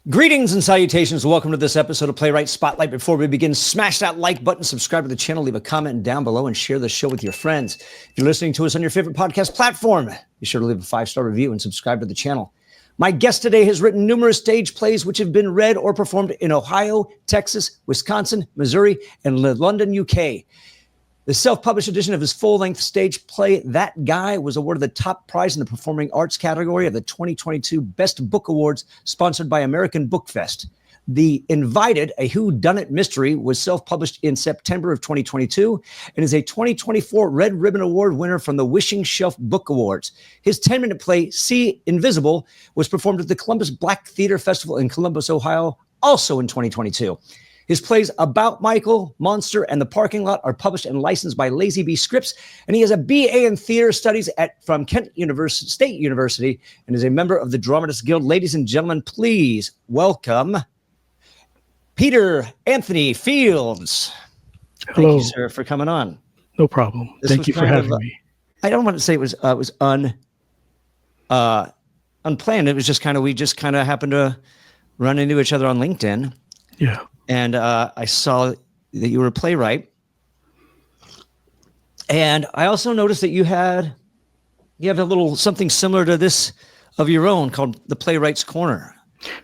Greetings and salutations. Welcome to this episode of Playwright Spotlight. Before we begin, smash that like button, subscribe to the channel, leave a comment down below, and share the show with your friends. If you're listening to us on your favorite podcast platform, be sure to leave a 5-star review and subscribe to the channel. My guest today has written numerous stage plays which have been read or performed in Ohio, Texas, Wisconsin, Missouri, and London, UK. The self-published edition of his full-length stage play, That Guy, was awarded the top prize in the Performing Arts category of the 2022 Best Book Awards, sponsored by American Book Fest. The Invited, a whodunit mystery, was self-published in September of 2022 and is a 2024 Red Ribbon Award winner from the Wishing Shelf Book Awards. His 10-minute play, See Invisible, was performed at the Columbus Black Theater Festival in Columbus, Ohio, also in 2022. His plays About Michael, Monster, and The Parking Lot are published and licensed by Lazy Bee Scripts, and he has a BA in Theater Studies from Kent State University and is a member of the Dramatists Guild. Ladies and gentlemen, please welcome Peter Anthony Fields. Hello. Thank you, sir, for coming on. No problem. Thank you for having me. I don't want to say it was unplanned. It was just we happened to run into each other on LinkedIn. Yeah. And I saw that you were a playwright. And I also noticed that you have a little something similar to this of your own called the Playwright's Corner.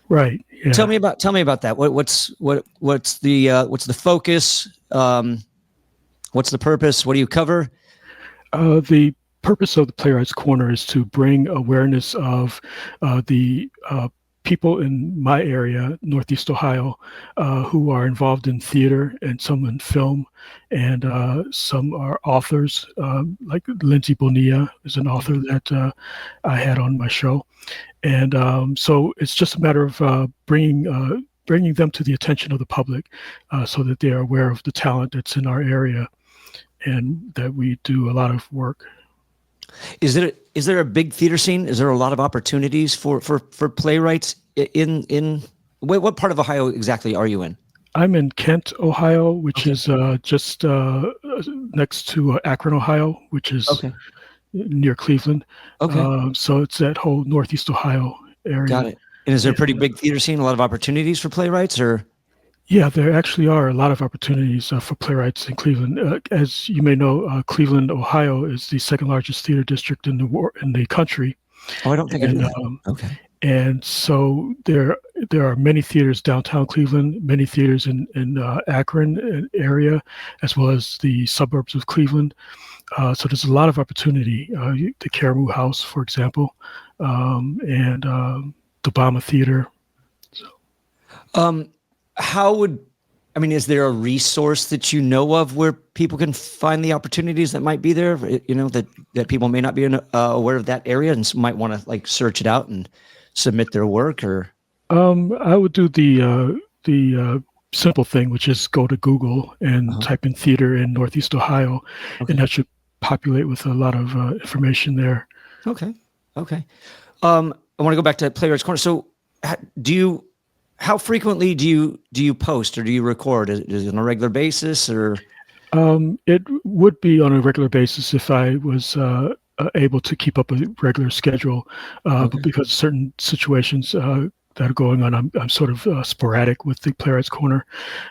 Right. Yeah. Tell me about that. What's the focus? What's the purpose? What do you cover? The purpose of the Playwright's Corner is to bring awareness of the people in my area, Northeast Ohio, who are involved in theater and some in film, and some are authors, like Lindsay Bonilla is an author that I had on my show. And so it's just a matter of bringing them to the attention of the public so that they are aware of the talent that's in our area and that we do a lot of work. Is there a big theater scene? Is there a lot of opportunities for playwrights in what part of Ohio exactly are you in? I'm in Kent, Ohio, which is just next to Akron, Ohio, which is near Cleveland. Okay. So it's that whole Northeast Ohio area. Got it. And is there a pretty big theater scene? A lot of opportunities for playwrights, or? Yeah, there actually are a lot of opportunities for playwrights in Cleveland. As you may know, Cleveland, Ohio, is the second largest theater district in the country. Oh, I don't think I knew that. Okay. And so there are many theaters downtown Cleveland, many theaters in Akron area, as well as the suburbs of Cleveland. So there's a lot of opportunity. The Caribou House, for example, and the Obama Theater. So. Is there a resource that you know of where people can find the opportunities that might be there? That people may not be aware of that area and might want to search it out and submit their work, or? I would do the simple thing, which is go to Google and type in theater in Northeast Ohio, and that should populate with a lot of information there. Okay. I want to go back to Playwright's Corner. So, how frequently do you post or do you record? Is it on a regular basis, or? It would be on a regular basis if I was able to keep up a regular schedule, but because certain situations that are going on, I'm sort of sporadic with the Playwright's Corner.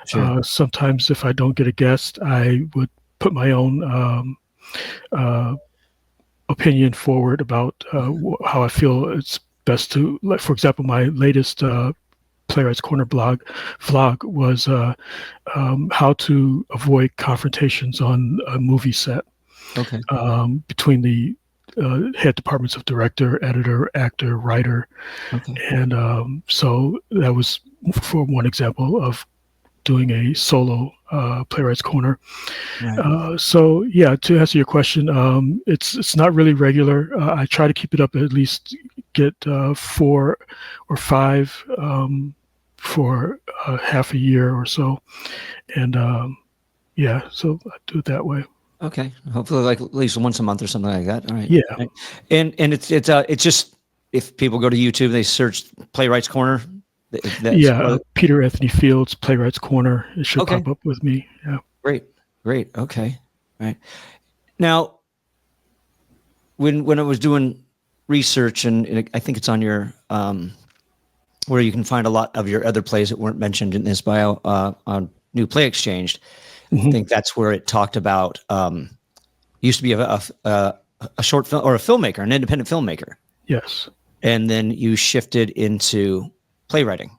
Sure. Sometimes if I don't get a guest, I would put my own opinion forward about how I feel it's best to, for example, my latest Playwright's Corner vlog was how to avoid confrontations on a movie set. Okay. Between the head departments of director, editor, actor, writer. Okay. And so that was for one example of doing a solo Playwright's Corner. Right. So yeah, to answer your question, it's not really regular. I try to keep it up, at least get 4 or 5 for half a year or so. And yeah, so I do it that way. Okay. Hopefully at least once a month or something like that. All right. Yeah. Right. And it's just, if people go to YouTube, they search Playwright's Corner. Peter Anthony Fields, Playwright's Corner. It should pop up with me. Yeah. Great. Okay. Right. Now, when I was doing research, and I think it's on your where you can find a lot of your other plays that weren't mentioned in this bio on New Play Exchange. I think that's where it talked about used to be a short film or a filmmaker, an independent filmmaker. Yes. And then you shifted into playwriting.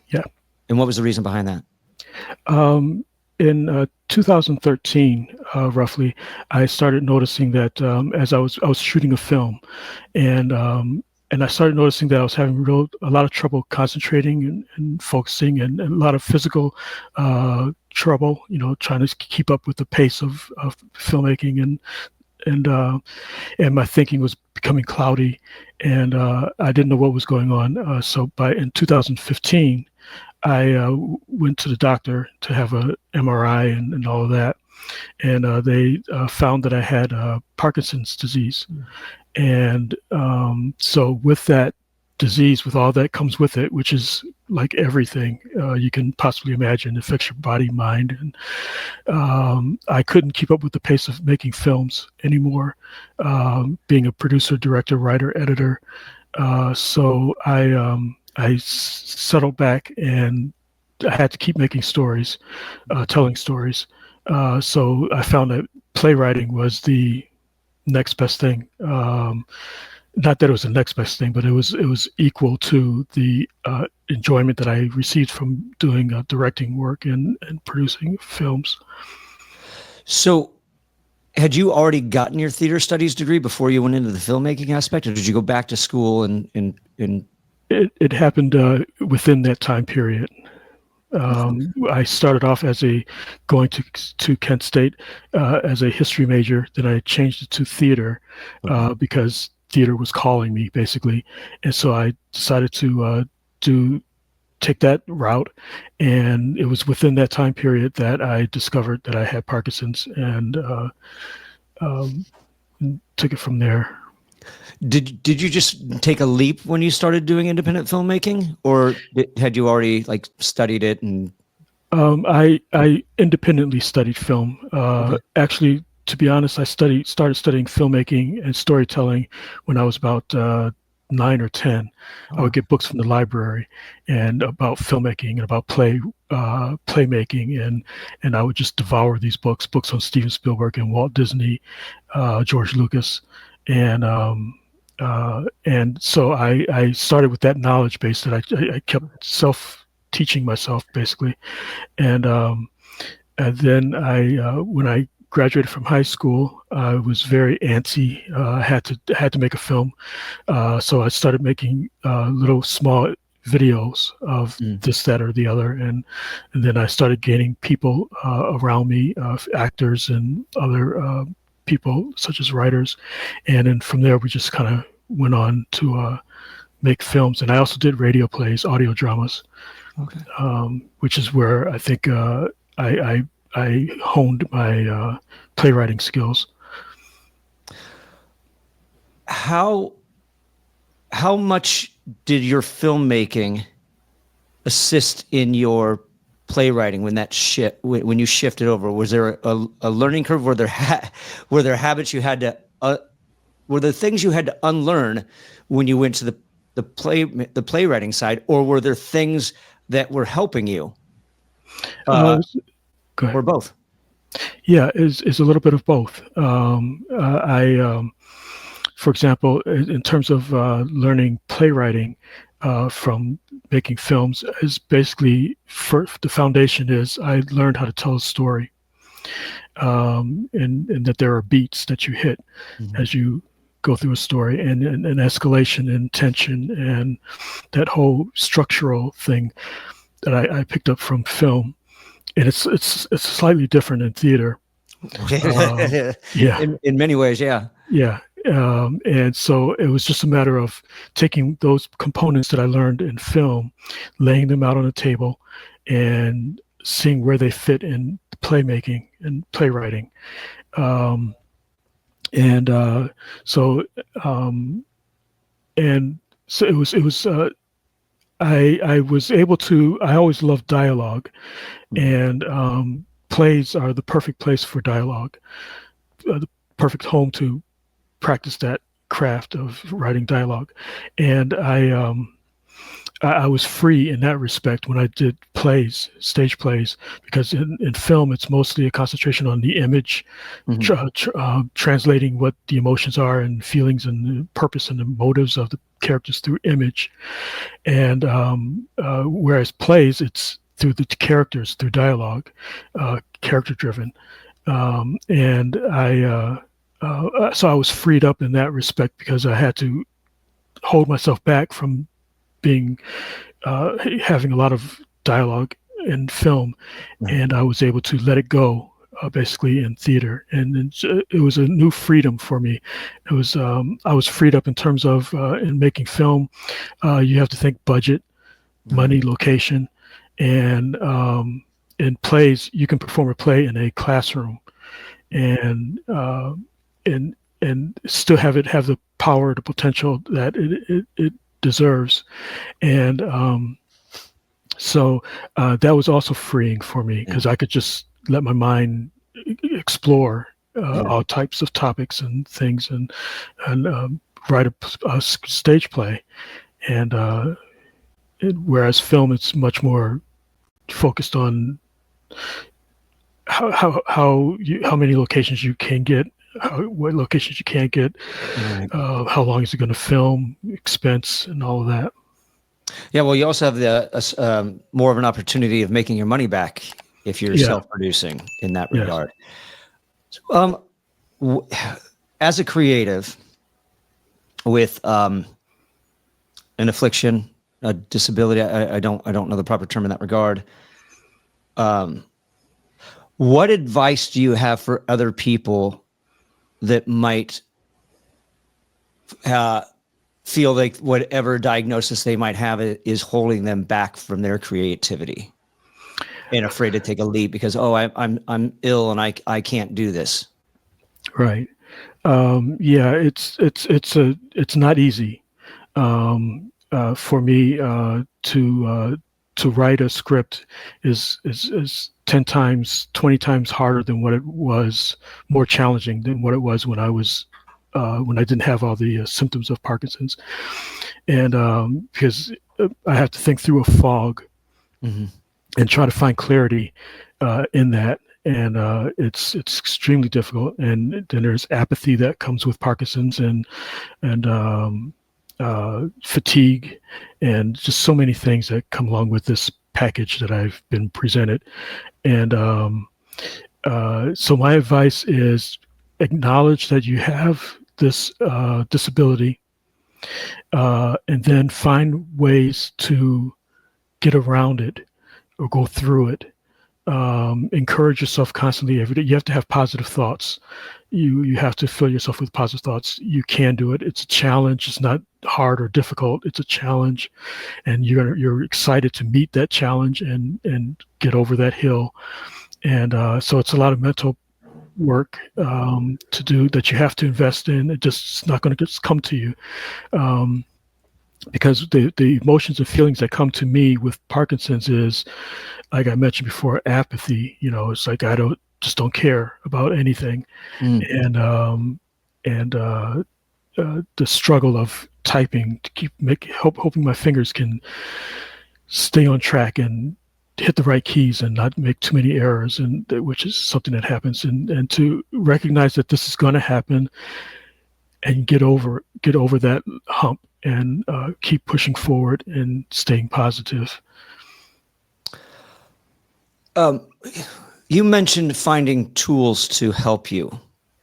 Yeah. And what was the reason behind that? In 2013, roughly, I started noticing that as I was shooting a film, and I started noticing that I was having a lot of trouble concentrating and focusing, and a lot of physical trouble, trying to keep up with the pace of filmmaking, and my thinking was becoming cloudy, and I didn't know what was going on. So in 2015, I went to the doctor to have a MRI and all of that, and they found that I had Parkinson's disease. And so with that disease, with all that comes with it, which is like everything you can possibly imagine, it affects your body, mind, and I couldn't keep up with the pace of making films anymore, being a producer, director, writer, editor. So I settled back, and I had to keep making stories, telling stories. So I found that playwriting was the next best thing. Not that it was the next best thing, but it was equal to the enjoyment that I received from doing directing work and producing films. So had you already gotten your theater studies degree before you went into the filmmaking aspect, or did you go back to school and It happened within that time period. I started off going to Kent State as a history major. Then I changed it to theater because theater was calling me, basically. And so I decided to take that route. And it was within that time period that I discovered that I had Parkinson's, and took it from there. Did you just take a leap when you started doing independent filmmaking, or had you already like studied it? And I independently studied film. Actually, to be honest, I started studying filmmaking and storytelling when I was about 9 or 10. I would get books from the library and about filmmaking and about playmaking, and I would just devour these books on Steven Spielberg and Walt Disney, George Lucas, and so I started with that knowledge base that I kept self-teaching myself, basically, and then when I graduated from high school, I was very antsy. I had to make a film, so I started making little small videos of this, that, or the other, and then I started gaining people around me, actors and other people such as writers, and then from there we just kind of went on to make films. And I also did radio plays, audio dramas, which is where I think I honed my playwriting skills. How much did your filmmaking assist in your playwriting when you shifted over? Was there a learning curve? Were there habits you had to were there things you had to unlearn when you went to the playwriting side, or were there things that were helping you? Go ahead. Or both? Yeah, it's a little bit of both. For example, in terms of learning playwriting from making films, is basically the foundation is I learned how to tell a story, and that there are beats that you hit as you go through a story, and escalation and tension, and that whole structural thing that I picked up from film. And it's slightly different in theater. Yeah. In many ways, yeah. Yeah. And so it was just a matter of taking those components that I learned in film, laying them out on a table, and seeing where they fit in playmaking and playwriting. So it was I was able to. I always loved dialogue, and plays are the perfect place for dialogue, the perfect home to practice that craft of writing dialogue. And I was free in that respect when I did plays, stage plays, because in film it's mostly a concentration on the image, translating what the emotions are and feelings and the purpose and the motives of the characters through image. And whereas plays, it's through the characters, through dialogue, character driven. And so I was freed up in that respect because I had to hold myself back from being having a lot of dialogue in film, and I was able to let it go basically in theater, and it was a new freedom for me. It was I was freed up in terms of in making film. You have to think budget, money, location, and in plays you can perform a play in a classroom, and still have the power, the potential that it deserves. And so that was also freeing for me because I could just let my mind explore all types of topics and things, and write a stage play. And whereas film, it's much more focused on how many locations you can get, what locations you can't get, how long is it going to film, expense, and all of that. Yeah, well, you also have the more of an opportunity of making your money back if you're self-producing in that regard. As a creative with an affliction, a disability, I don't know the proper term in that regard. What advice do you have for other people that might feel like whatever diagnosis they might have is holding them back from their creativity and afraid to take a leap because, I'm ill and I can't do this? Right. It's not easy for me to write a script is 10 times, 20 times harder than what it was, more challenging than what it was when I was when I didn't have all the symptoms of Parkinson's. And because I have to think through a fog and try to find clarity in that. And it's extremely difficult. And then there's apathy that comes with Parkinson's, and fatigue, and just so many things that come along with this package that I've been presented. And so my advice is acknowledge that you have this disability, and then find ways to get around it or go through it. Encourage yourself constantly every day. You have to have positive thoughts. You have to fill yourself with positive thoughts. You can do it. It's a challenge. It's not hard or difficult. It's a challenge, and you're excited to meet that challenge and get over that hill. And so it's a lot of mental work to do that you have to invest in. It's not going to just come to you. Because the emotions and feelings that come to me with Parkinson's is, like I mentioned before, apathy. It's like I don't care about anything, and the struggle of typing to keep hoping my fingers can stay on track and hit the right keys and not make too many errors, and which is something that happens, and to recognize that this is going to happen and get over that hump and keep pushing forward and staying positive. You mentioned finding tools to help you.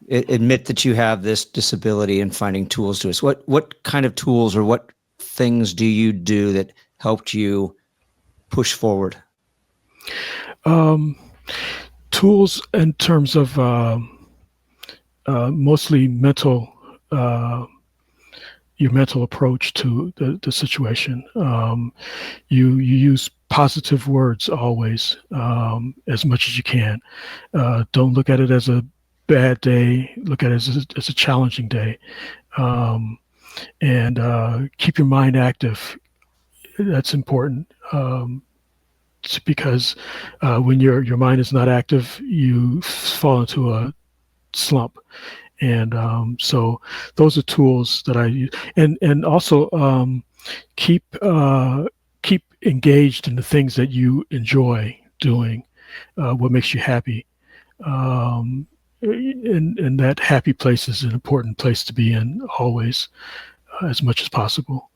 Admit that you have this disability and finding tools to us. What kind of tools or what things do you do that helped you push forward? Tools in terms of mostly mental, your mental approach to the situation. You use positive words always, as much as you can. Don't look at it as a bad day. Look at it as a challenging day, and keep your mind active. That's important, because when your mind is not active, you fall into a slump. And so those are tools that I use, and also keep keep engaged in the things that you enjoy doing, what makes you happy. And that happy place is an important place to be in always, as much as possible.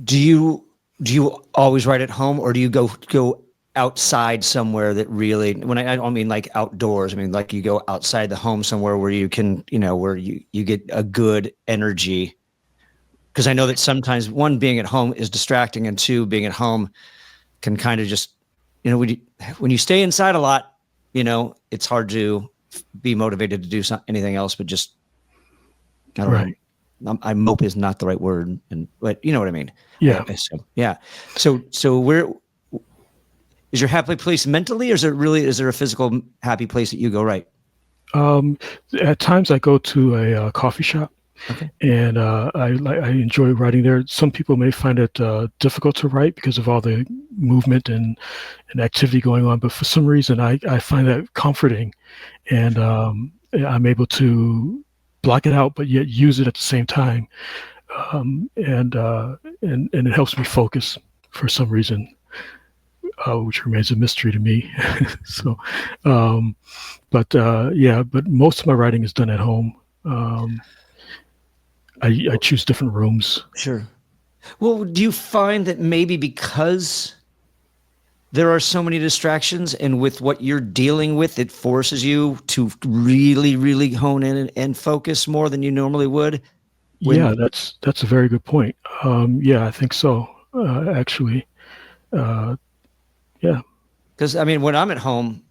Do you always write at home, or do you go outside somewhere that really, when I don't mean like outdoors, I mean like you go outside the home somewhere where you can, where you get a good energy? Because I know that sometimes, one, being at home is distracting, and two, being at home can kind of just, when you stay inside a lot, it's hard to be motivated to do anything else, but just, I don't know. I mope is not the right word, but you know what I mean. Yeah. Yeah. So where is your happy place mentally, or is there a physical happy place that you go right? At times I go to a coffee shop. Okay. And I enjoy writing there. Some people may find it difficult to write because of all the movement and activity going on, but for some reason I find that comforting, and I'm able to block it out, but yet use it at the same time, and it helps me focus for some reason, which remains a mystery to me. So, but most of my writing is done at home. I choose different rooms. Sure. Well, do you find that maybe because there are so many distractions, and with what you're dealing with, it forces you to really, really hone in and focus more than you normally would? Yeah, that's a very good point. Yeah, I think so. Actually, yeah. Because I mean, when I'm at home,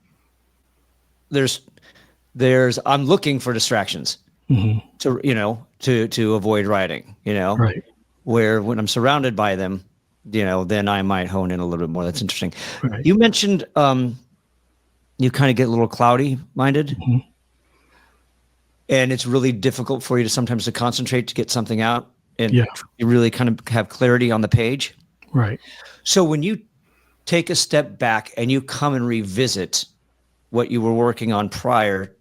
I'm looking for distractions. Mm-hmm. to avoid writing, Right. where when I'm surrounded by them, then I might hone in a little bit more. That's interesting. Right. You mentioned you kind of get a little cloudy minded, Mm-hmm. and it's really difficult for you to sometimes to concentrate to get something out, and Yeah. you really kind of have clarity on the page. Right. So when you take a step back and you come and revisit what you were working on prior,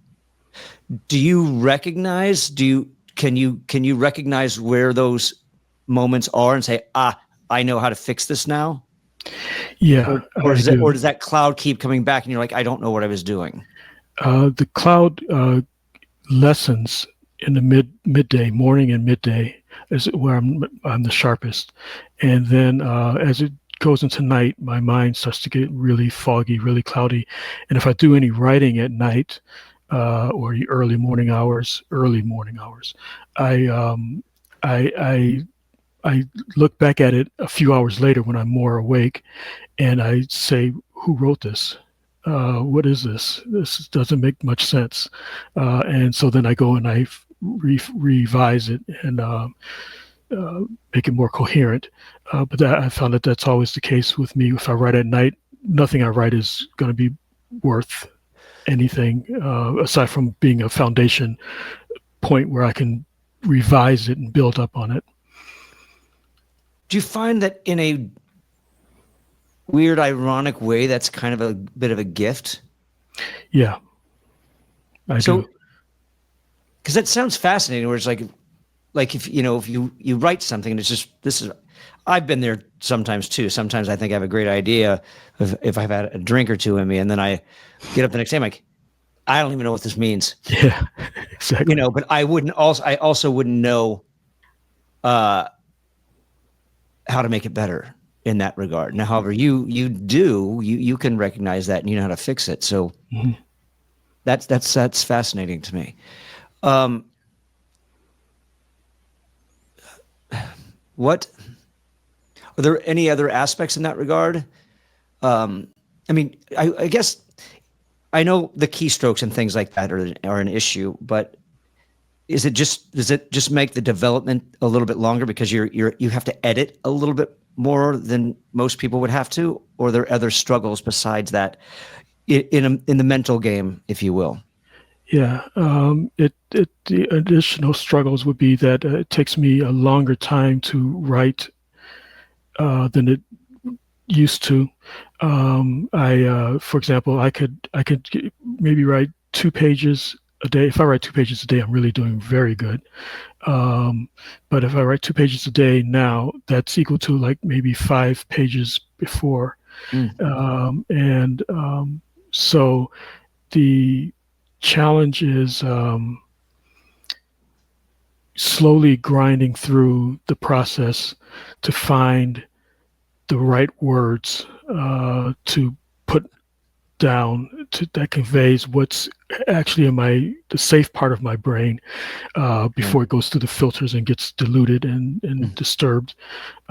do you recognize, can you recognize where those moments are and say, I know how to fix this now? Yeah. Or does that cloud keep coming back and you're like, I don't know what I was doing? The cloud lessens in the midday, morning and midday is where I'm the sharpest. And then as it goes into night, my mind starts to get really foggy, really cloudy. And if I do any writing at night, or the early morning hours, I look back at it a few hours later when I'm more awake, and I say, who wrote this? What is this? This doesn't make much sense. And so then I go and I revise it and make it more coherent. But I found that that's always the case with me. If I write at night, nothing I write is going to be worth anything aside from being a foundation point where I can revise it and build up on it. Do you find that in a weird, ironic way, that's kind of a bit of a gift? Yeah, I do. Because that sounds fascinating, where it's like if you write something and it's just, I've been there sometimes too. Sometimes I think I have a great idea if I've had a drink or two in me, and then I get up the next day, I'm like, I don't even know what this means. Yeah, exactly. But I also wouldn't know how to make it better in that regard. Now, however, you can recognize that and you know how to fix it. So mm-hmm. that's fascinating to me. What are there any other aspects in that regard? I mean, I guess I know the keystrokes and things like that are an issue, but does it just make the development a little bit longer because you have to edit a little bit more than most people would have to, or are there other struggles besides that in the mental game, if you will? Yeah, the additional struggles would be that it takes me a longer time to write than it used to. For example, I could maybe write 2 pages a day. If I write 2 pages a day, I'm really doing very good. But if I write 2 pages a day now, that's equal to like maybe 5 pages before. So the challenge is slowly grinding through the process to find the right words to put down that conveys what's actually in the safe part of my brain before it goes through the filters and gets diluted and disturbed.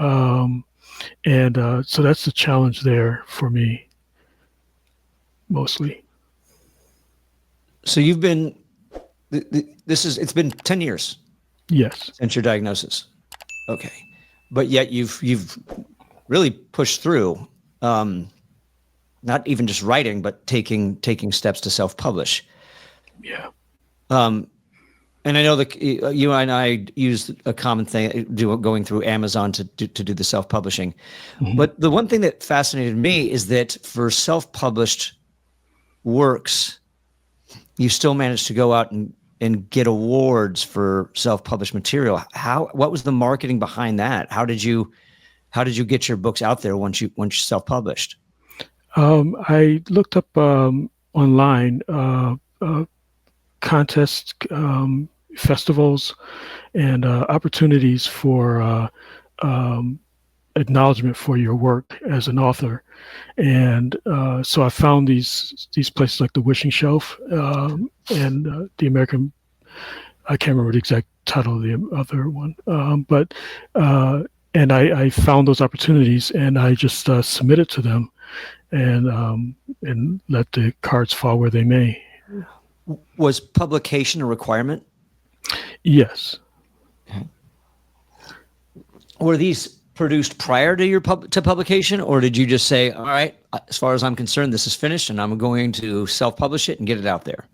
So that's the challenge there for me, mostly. So you've been, it's been 10 years. Yes. Since your diagnosis. Okay. But yet you've really pushed through, not even just writing, but taking steps to self-publish. Yeah. And I know that you and I used a common thing, going through Amazon to do the self-publishing. But the one thing that fascinated me is that for self-published works, you still managed to go out and get awards for self-published material. What was the marketing behind that? How did you get your books out there once you self-published? I looked up online contests, festivals, and opportunities for acknowledgement for your work as an author. And so I found these places like the Wishing Shelf and the American, I can't remember the exact title of the other one, and I found those opportunities, and I just submitted to them and let the cards fall where they may. Was publication a requirement? Yes. Okay. Were these produced prior to to publication, or did you just say, all right, as far as I'm concerned, this is finished and I'm going to self-publish it and get it out there?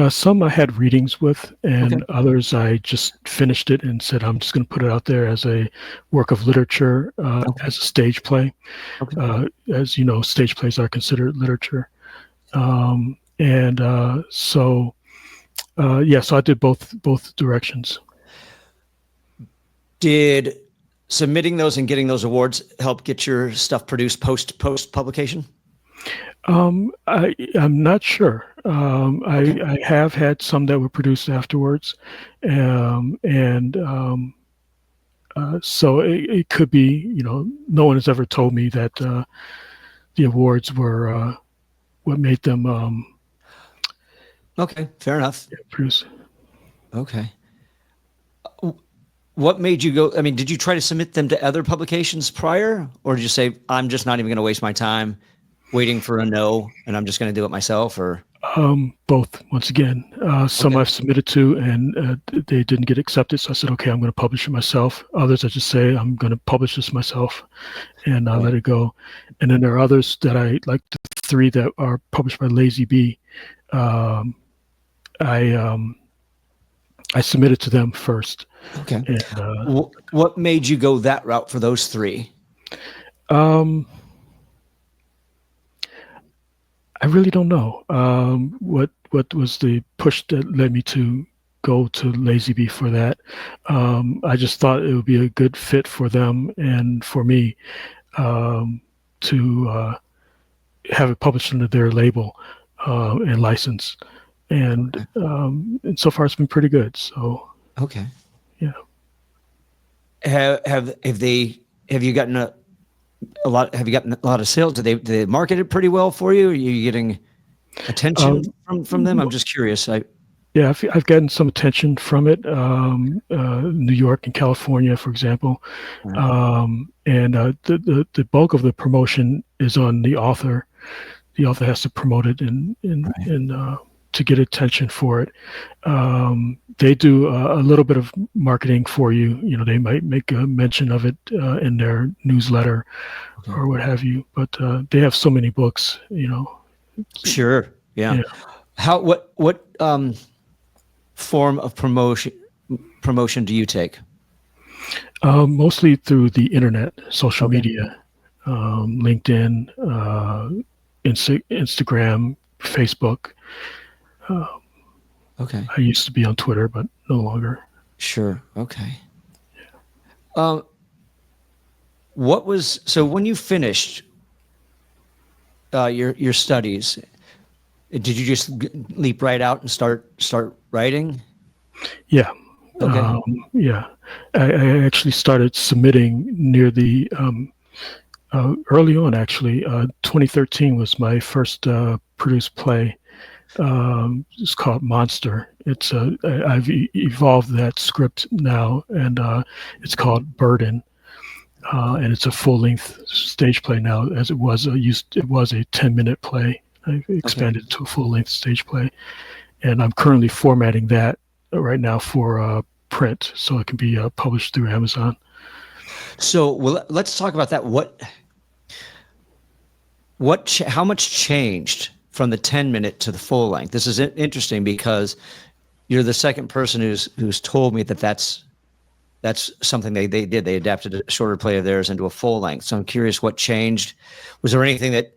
Some I had readings with, and others I just finished it and said, I'm just going to put it out there as a work of literature, as a stage play. As you know, stage plays are considered literature. So I did both directions. Did submitting those and getting those awards help get your stuff produced post publication? I'm not sure. I have had some that were produced afterwards, so it could be. No one has ever told me that the awards were what made them. Okay, fair enough. Produce. Okay. What made you go? I mean, did you try to submit them to other publications prior, or did you say, I'm just not even going to waste my time waiting for a no, and I'm just going to do it myself? Or both. Once again, some I've submitted to, and they didn't get accepted. So I said, okay, I'm going to publish it myself. Others, I just say, I'm going to publish this myself, and let it go. And then there are others that I like. The 3 that are published by Lazy Bee. I submitted to them first. Okay. And, what made you go that route for those 3? I really don't know. What was the push that led me to go to Lazy Bee for that? I just thought it would be a good fit for them and for me to have it published under their label and license. And so far it's been pretty good. So okay, yeah. Have you gotten a lot? Have you gotten a lot of sales? Do they market it pretty well for you? Are you getting attention from them? I'm just curious. Yeah, I've gotten some attention from it. New York and California, for example, and the bulk of the promotion is on the author. The author has to promote it and to get attention for it. They do a little bit of marketing for you. They might make a mention of it in their newsletter or what have you. But they have so many books. Sure. Yeah. What form of promotion do you take? Mostly through the internet, social media, LinkedIn, Instagram, Facebook. Okay. I used to be on Twitter, but no longer. Sure. Okay. What was so when you finished your studies? Did you just leap right out and start writing? Yeah. Okay. Yeah. I actually started submitting near the early on. Actually, 2013 was my first produced play. It's called Monster. I've evolved that script now, and it's called Burden. And it's a full-length stage play now, as it was it was a 10-minute play. I Okay. expanded it to a full-length stage play, and I'm currently formatting that right now for print, so it can be published through Amazon. So, well, let's talk about that. How much changed from the 10-minute to the full length? This is interesting because you're the second person who's told me that's something they did. They adapted a shorter play of theirs into a full length. So I'm curious what changed. Was there anything that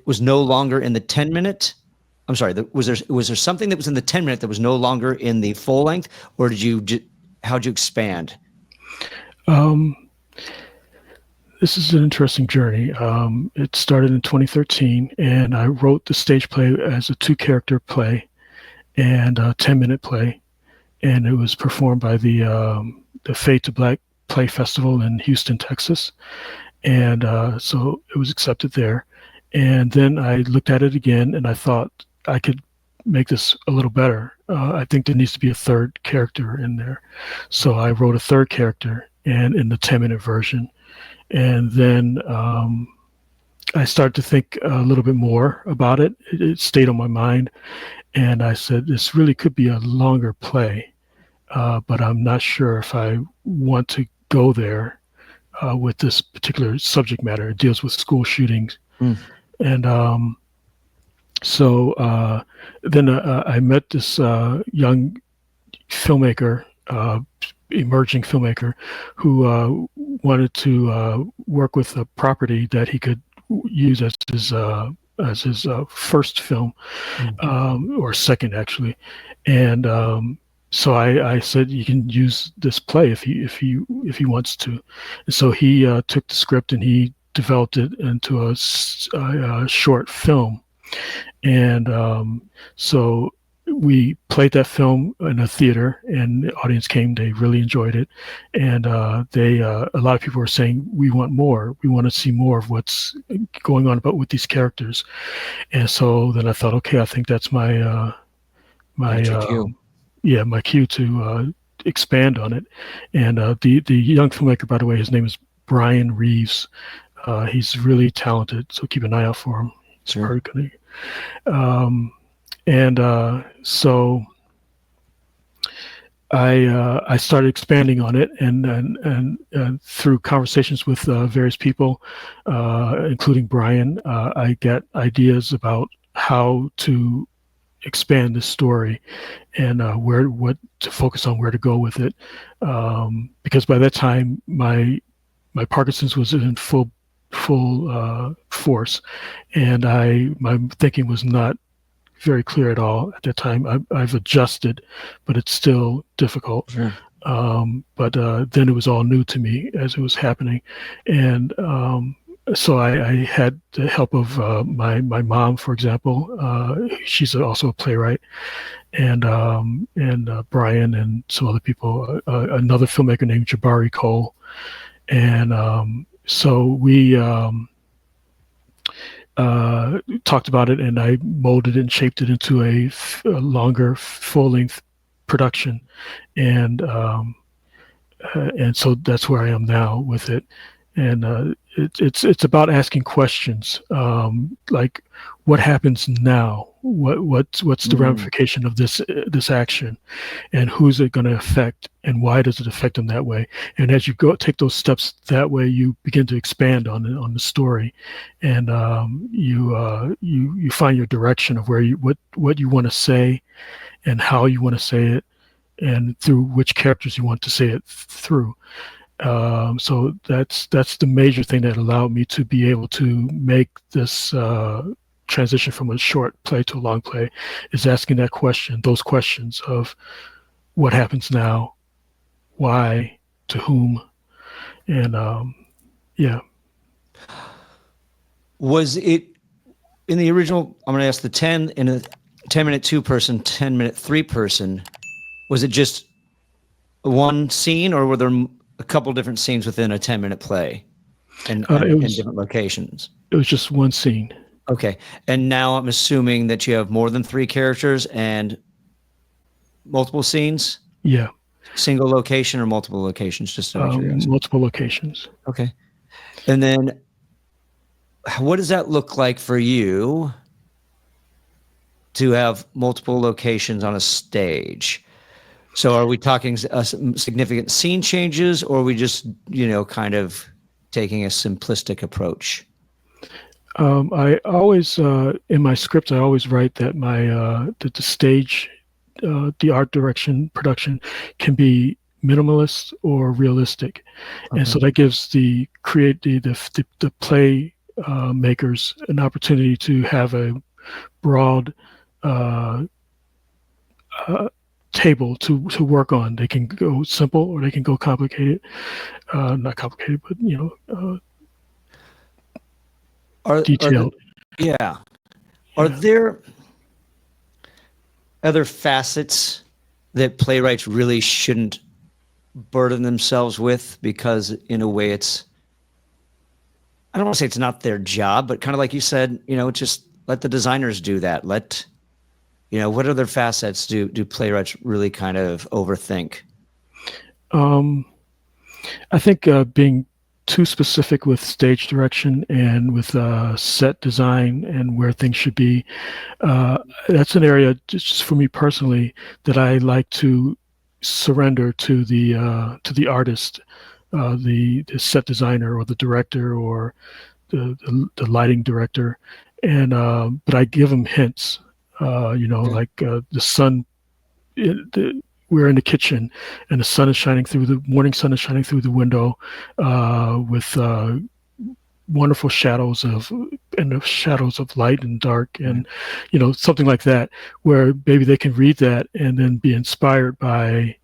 was no longer in the 10-minute? I'm sorry. Was there something that was in the 10-minute that was no longer in the full length, or how'd you expand? This is an interesting journey. It started in 2013, and I wrote the stage play as a 2-character play and a 10-minute play, and it was performed by the Fade to Black Play Festival in Houston, Texas, and so it was accepted there. And then I looked at it again, and I thought I could make this a little better. I think there needs to be a 3rd character in there, so I wrote a 3rd character, and in the 10-minute version. And then I started to think a little bit more about it. It stayed on my mind, and I said, this really could be a longer play, but I'm not sure if I want to go there with this particular subject matter. It deals with school shootings. Mm. And so then I met this young filmmaker, emerging filmmaker, who wanted to work with a property that he could use as his first film, or second actually. And so I said, you can use this play if he wants to. And so he took the script and he developed it into a short film. And so we played that film in a theater, and the audience came. They really enjoyed it, and a lot of people were saying, we want more. We want to see more of what's going on with these characters. And so then I thought, okay, I think that's my cue to expand on it. And the young filmmaker, by the way, his name is Brian Reeves. He's really talented, so keep an eye out for him. Sure. So I started expanding on it, and through conversations with various people, including Brian, I got ideas about how to expand this story and what to focus on, where to go with it, because by that time my Parkinson's was in full force, and my thinking was not very clear at all at that time. I've adjusted, but it's still difficult. Sure. But then it was all new to me as it was happening, and so I had the help of my mom, for example. She's also a playwright, and Brian and some other people. Another filmmaker named Jabari Cole, and so we talked about it, and I molded it and shaped it into a longer, full-length production, and so that's where I am now with it. And it's about asking questions, like what happens now, what's the ramification of this action, and who's it going to affect, and why does it affect them that way? And as you take those steps that way, you begin to expand on the story, and you find your direction of what you want to say, and how you want to say it, and through which characters you want to say it through. So that's the major thing that allowed me to be able to make this transition from a short play to a long play is asking those questions of what happens now, why, to whom, and yeah. Was it in the original? I'm going to ask the 10 in a 10-minute 2-person, 10-minute 3-person. Was it just one scene, or were there a couple different scenes within a 10-minute play, and in different locations? It was just one scene. Okay, and now I'm assuming that you have more than 3 characters and multiple scenes. Yeah. Single location or multiple locations? Just to make sure. Multiple locations. Okay, and then what does that look like for you to have multiple locations on a stage? So are we talking significant scene changes, or are we just, kind of taking a simplistic approach? I always, in my script, I always write that that the stage, the art direction, production can be minimalist or realistic. Okay. And so that gives the play makers an opportunity to have a broad table to work on. They can go simple or they can go complicated. Not complicated, but detailed. Are there other facets that playwrights really shouldn't burden themselves with, because in a way it's, I don't want to say it's not their job, but kind of like you said, just let the designers do that. What other facets do playwrights really kind of overthink? I think being too specific with stage direction and with set design and where things should be, that's an area, just for me personally, that I like to surrender to the artist, the set designer or the director or the lighting director, and but I give them hints. Like the sun. We're in the kitchen, and the sun is shining through the morning sun is shining through the window, with wonderful shadows of light and dark, and something like that, where maybe they can read that and then be inspired by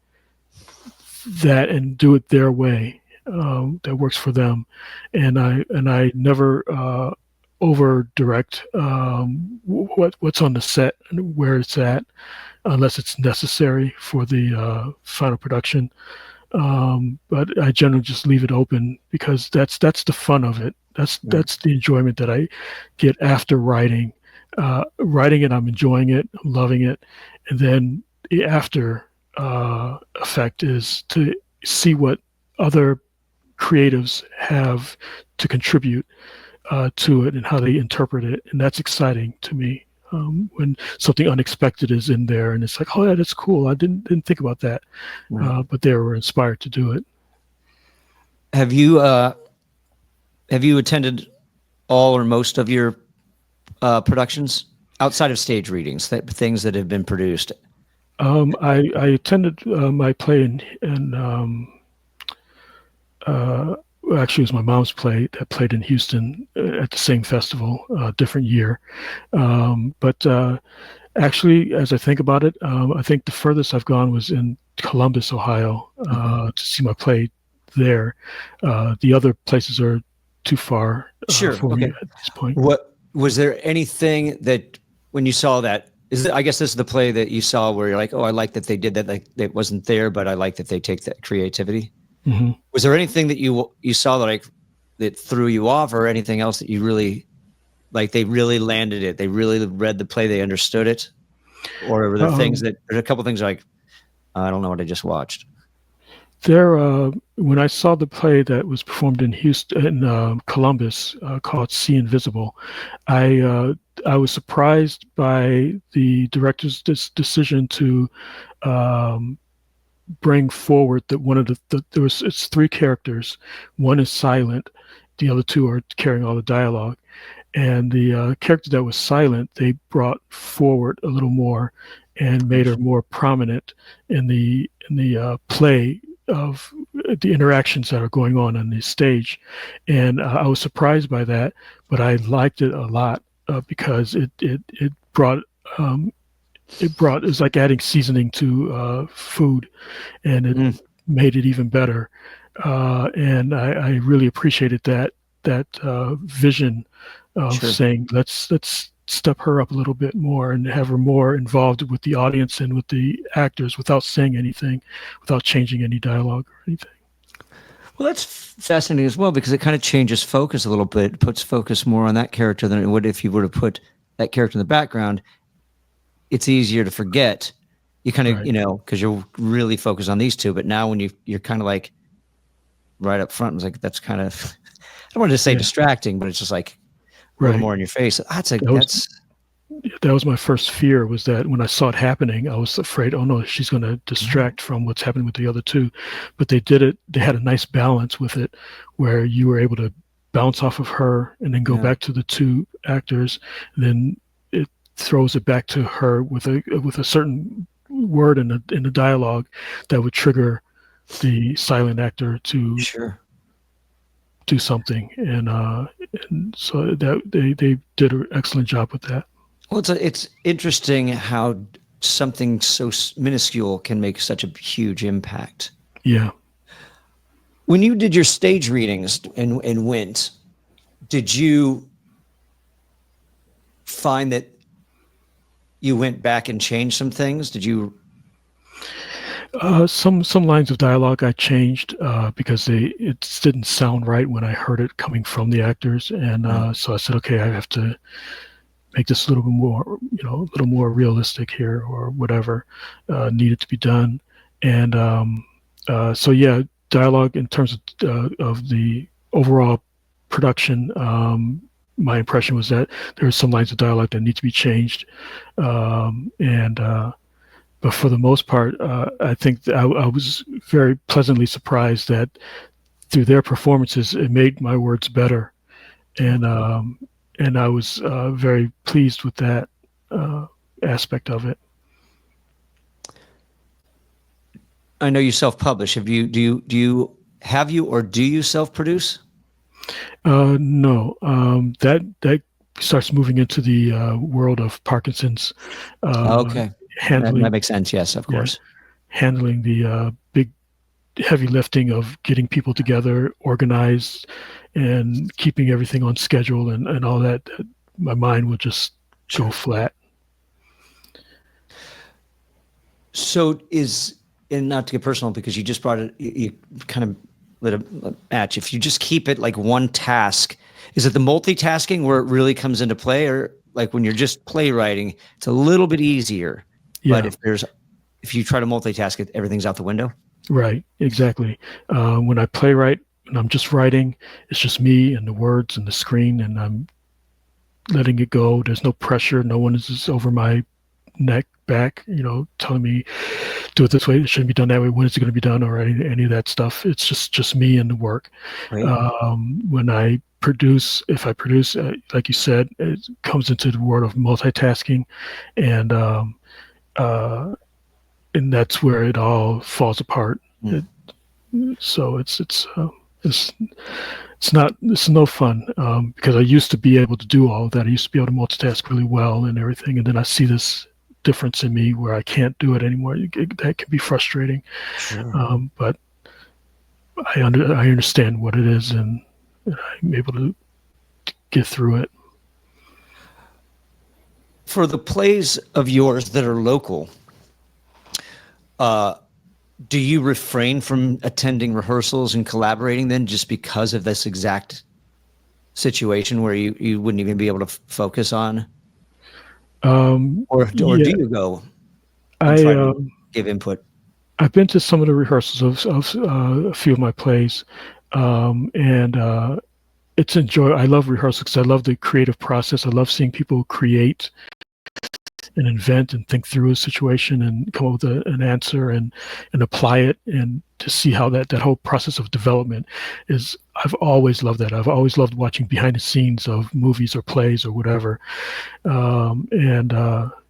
that and do it their way, that works for them. And I never over direct what's on the set and where it's at, unless it's necessary for the final production. But I generally just leave it open, because that's the fun of it. That's the enjoyment that I get after writing. Writing it, I'm enjoying it, I'm loving it, and then the after effect is to see what other creatives have to contribute to it and how they interpret it, and that's exciting to me. When something unexpected is in there, and it's like, oh yeah, that's cool. I didn't think about that, but they were inspired to do it. Have you attended all or most of your productions outside of stage readings, things that have been produced? I attended my play in actually, it was my mom's play that played in Houston at the same festival, different year. But actually, as I think about it, I think the furthest I've gone was in Columbus, Ohio, to see my play there. The other places are too far for me at this point. What was there anything that, when you saw that, I guess this is the play that you saw where you're like, oh, I like that they did that. Like, it wasn't there, but I like that they take that creativity. Mm-hmm. Was there anything that you saw that threw you off, or anything else that you really like? They really landed it. They really read the play. They understood it. Or were there there's a couple things like, I don't know what I just watched. When I saw the play that was performed in Columbus, called See Invisible, I was surprised by the director's decision to bring forward that one of it's 3 characters. One is silent, the other 2 are carrying all the dialogue, and the character that was silent, they brought forward a little more and made her more prominent in the play of the interactions that are going on the stage. And I was surprised by that, but I liked it a lot. because it brought it's like adding seasoning to food, and it made it even better. And I really appreciated that vision of saying let's step her up a little bit more and have her more involved with the audience and with the actors without saying anything, without changing any dialogue or anything. Well, that's fascinating as well, because it kind of changes focus a little bit, puts focus more on that character than it would if you were to put that character in the background. It's easier to forget. You kind of, because you're really focused on these two. But now when you're kind of like right up front, it's like, that's kind of, I don't want to say distracting, but it's just like a little more in your face. That was my first fear, was that when I saw it happening, I was afraid, oh no, she's going to distract from what's happening with the other two. But they did it. They had a nice balance with it, where you were able to bounce off of her and then go back to the two actors. And then it throws it back to her with a certain word in the dialogue that would trigger the silent actor to do something. And so that they did an excellent job with that. Well, it's interesting how something so minuscule can make such a huge impact. Yeah. When you did your stage readings and went, did you find that you went back and changed some things? Did you? Some lines of dialogue I changed because it didn't sound right when I heard it coming from the actors, and so I said, okay, I have to make this a little bit more, a little more realistic here, or whatever needed to be done. And so yeah, dialogue in terms of the overall production, my impression was that there are some lines of dialogue that need to be changed, but for the most part, I think I was very pleasantly surprised that through their performances, it made my words better, and I was very pleased with that aspect of it. I know you self-publish. Do you self-produce? No, that starts moving into the world of Parkinson's. Okay, handling that makes sense. Yes, of course. Handling the big, heavy lifting of getting people together, organized, and keeping everything on schedule and all that. My mind would just go flat. So and not to get personal, because you just brought it, you kind of lit a match. If you just keep it like one task, is it the multitasking where it really comes into play? Or like when you're just playwriting, it's a little bit easier. Yeah. But if you try to multitask it, everything's out the window. Right, exactly. When I playwright, and I'm just writing, it's just me and the words and the screen, and I'm letting it go. There's no pressure. No one is just over my neck, back, telling me, do it this way, it shouldn't be done that way, when is it going to be done, or any of that stuff. It's just me and the work. Right. When I produce, if I produce, like you said, it comes into the world of multitasking, and that's where it all falls apart. So it's no fun, because I used to be able to do all of that. I used to be able to multitask really well and everything, and then I see this difference in me where I can't do it anymore. That can be frustrating. Sure. But I understand what it is, and I'm able to get through it. For the plays of yours that are local, do you refrain from attending rehearsals and collaborating then, just because of this exact situation where you wouldn't even be able to focus on? Or do you go and try to give input? I've been to some of the rehearsals of a few of my plays, and it's enjoyable. I love rehearsals because I love the creative process. I love seeing people create and invent and think through a situation and come up with an answer and apply it, and to see how that whole process of development is. I've always loved that. I've always loved watching behind the scenes of movies or plays or whatever.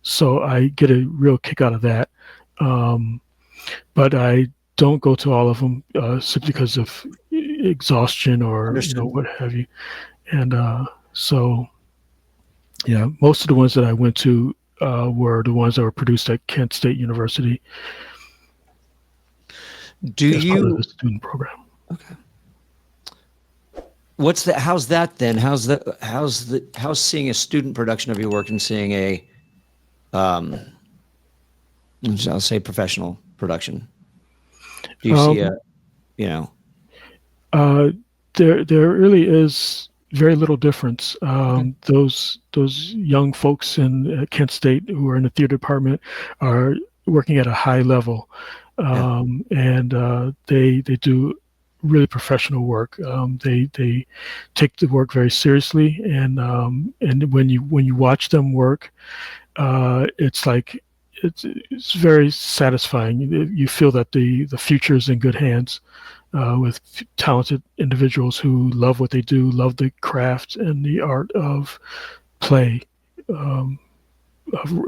So I get a real kick out of that. But I don't go to all of them simply because of exhaustion or what have you. And so Yeah, most of the ones that I went to were the ones that were produced at Kent State University Do as part of you? the student program. Okay. How's that then? How's seeing a student production of your work and seeing a, um, I'll say professional production? Do you see Um, you know, uh, there really is very little difference. okay. Those young folks in Kent State who are in the theater department are working at a high level, Yeah. and they do really professional work. They take the work very seriously, and when you watch them work, it's like it's very satisfying. You feel that the future is in good hands with talented individuals who love what they do, love the craft and the art of play, um,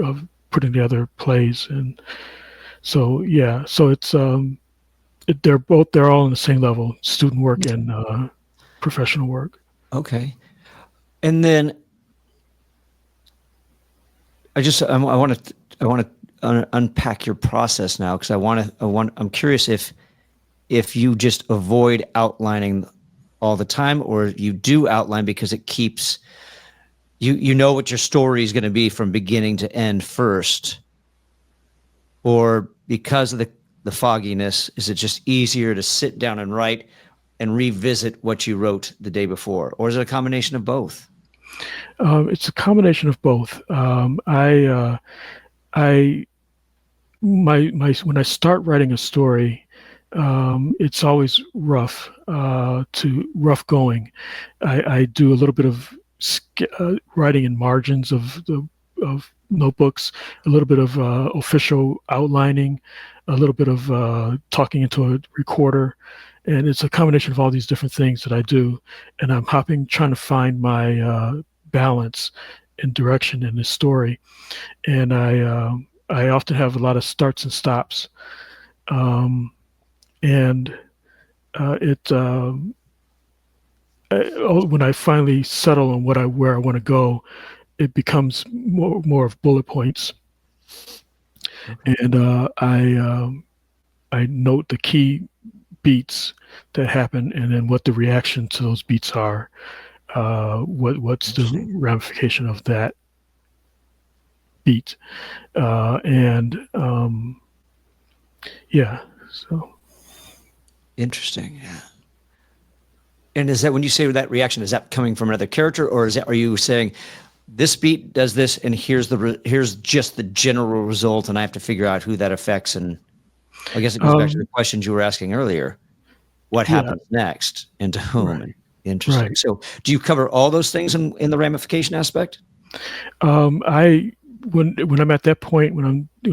of putting together plays. And so, yeah, so they're all on the same level, student work and professional work. Okay. And then I want to unpack your process now because I'm curious if you just avoid outlining all the time or you do outline because it keeps you know what your story is going to be from beginning to end first, or because of the fogginess, is it just easier to sit down and write and revisit what you wrote the day before, or is it a combination of both? It's a combination of both. I when I start writing a story, it's always rough going. I do a little bit of writing in margins of notebooks, a little bit of official outlining, a little bit of talking into a recorder, and it's a combination of all these different things that I do, and I'm trying to find my balance and direction in the story, and I often have a lot of starts and stops, um, and it when I finally settle on where I want to go, it becomes more of bullet points, Okay. and I note the key beats that happen, and then what the reaction to those beats are. What's the Interesting. ramification of that beat? And yeah, so. Interesting. Yeah. And is that when you say that reaction, is that coming from another character, or are you saying this beat does this, and here's just the general result, and I have to figure out who that affects? And I guess it goes back to the questions you were asking earlier. What Yeah, happens next, and to whom? right, And interesting. right. So, do you cover all those things in the ramification aspect? I when I'm at that point when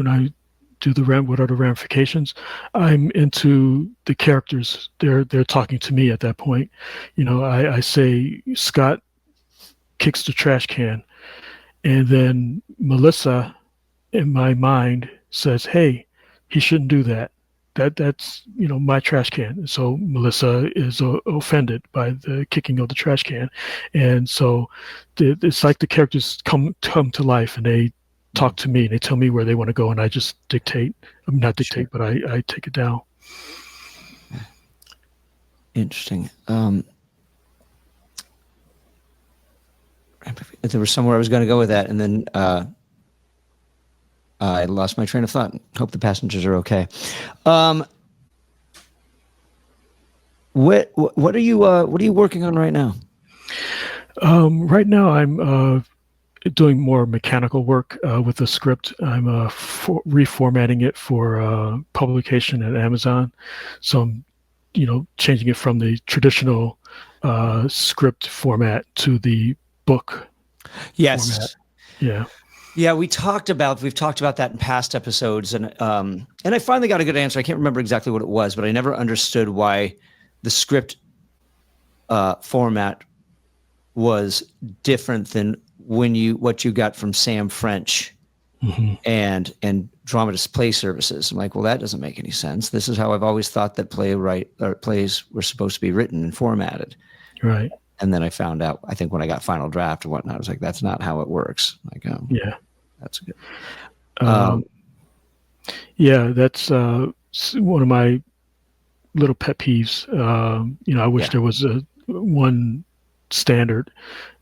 I do what are the ramifications, I'm into the characters. They're talking to me at that point. I say Scott kicks the trash can, and then Melissa in my mind says, "Hey, he shouldn't do that. That's my trash can." So Melissa is offended by the kicking of the trash can, and so it's like the characters come to life, and they talk to me, and they tell me where they want to go, and I just dictate. I'm not Sure. dictate, but I take it down. Interesting. There was somewhere I was going to go with that, and then I lost my train of thought. Hope the passengers are okay. What are you working on right now? Right now, I'm doing more mechanical work with the script. I'm reformatting it for publication at Amazon. So I'm, changing it from the traditional script format to the book format. Yes. Yeah. Yeah, we've talked about that in past episodes, and I finally got a good answer. I can't remember exactly what it was, but I never understood why the script format was different than what you got from Sam French Mm-hmm. and dramatist play services. I'm like, well, that doesn't make any sense. This is how I've always thought that plays were supposed to be written and formatted. Right. And then I found out, I think when I got final draft and whatnot, I was like, that's not how it works. Like, Yeah. that's good. Yeah, that's one of my little pet peeves. I wish there was one standard,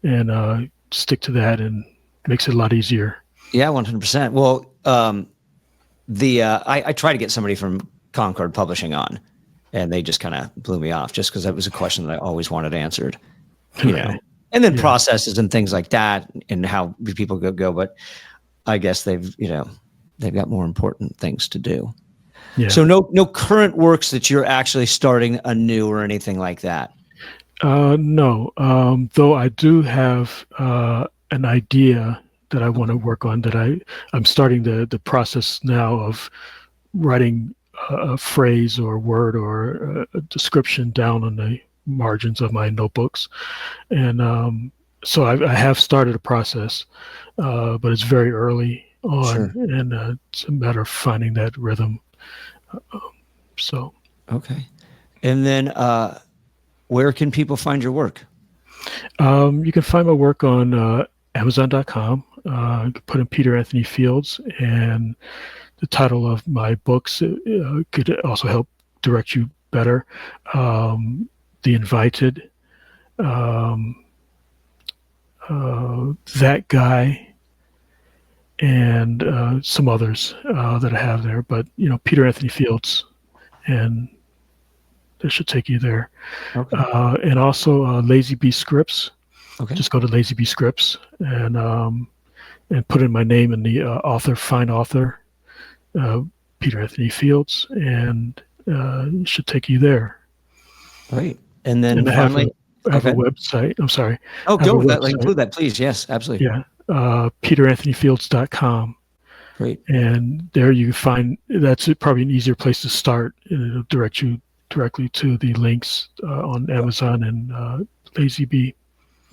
and stick to that, and makes it a lot easier. Yeah, 100%. Well, I tried to get somebody from Concord Publishing on, and they just kind of blew me off just because that was a question that I always wanted answered, you know, and then processes and things like that and how people go. But I guess they've got more important things to do. Yeah. So no current works that you're actually starting anew or anything like that. No, though I do have an idea that I want to work on, that I'm starting the process now of writing a phrase or a word or a description down on the margins of my notebooks. And so I have started a process, but it's very early on. Sure. And it's a matter of finding that rhythm. Okay. And then where can people find your work? You can find my work on Amazon.com. You can put in Peter Anthony Fields, and the title of my books could also help direct you better. The Invited, That Guy, and some others that I have there. But, Peter Anthony Fields, and that should take you there. Okay. And also Lazy Bee Scripts. Okay. Just go to Lazy Bee Scripts and put in my name in the find author, Peter Anthony Fields, and it should take you there. Great. And then I finally, I have a website. I'm sorry. Oh, go with that. Include that, please. Yes, absolutely. Yeah. PeterAnthonyFields.com. Great. And there you can find, that's probably an easier place to start. It'll direct you directly to the links on Amazon and Lazy Bee.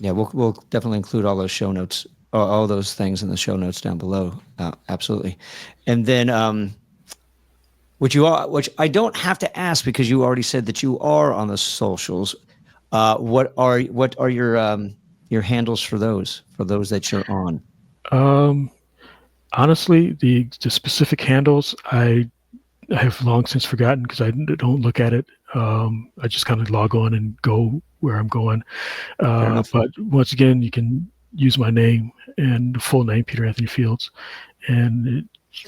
Yeah, we'll definitely include all those show notes, all those things in the show notes down below. Absolutely. And then, which I don't have to ask because you already said that you are on the socials. What are your handles for those that you're on? Honestly, the specific handles I have long since forgotten because I don't look at it. I just kind of log on and go where I'm going. But once again, you can use my name and the full name, Peter Anthony Fields, and it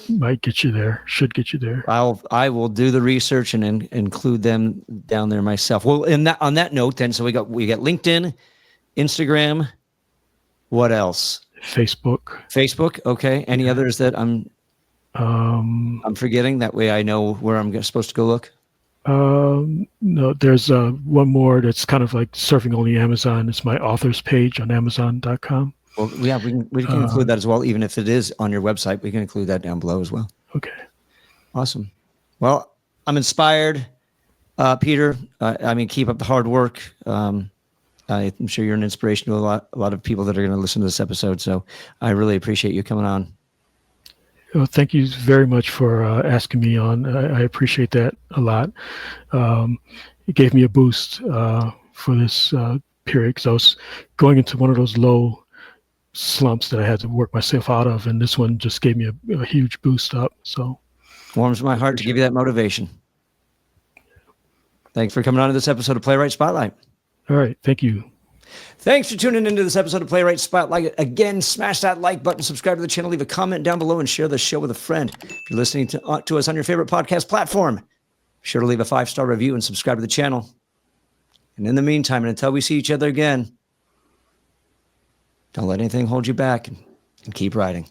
might get you there. Should get you there. I will do the research and include them down there myself. Well, on that note, then, so we got LinkedIn, Instagram. What else? Facebook. Okay. Any others that I'm forgetting? That way I know where I'm supposed to go look. No, there's one more that's kind of like surfing only Amazon. It's my author's page on Amazon.com. Well, yeah, we can include that as well. Even if it is on your website, we can include that down below as well. Okay. Awesome. Well, I'm inspired, Peter. Keep up the hard work. I'm sure you're an inspiration to a lot of people that are going to listen to this episode. So I really appreciate you coming on. Well, thank you very much for asking me on. I appreciate that a lot. It gave me a boost for this period because I was going into one of those low slumps that I had to work myself out of, and this one just gave me a huge boost up. So warms my heart to give you that motivation. Thanks for coming on to this episode of Playwright Spotlight. All right. Thank you. Thanks for tuning into this episode of Playwright Spotlight. Again, smash that like button, subscribe to the channel, leave a comment down below, and share the show with a friend. If you're listening to us on your favorite podcast platform, be sure to leave a 5-star review and subscribe to the channel. And in the meantime, and until we see each other again, don't let anything hold you back, and keep writing.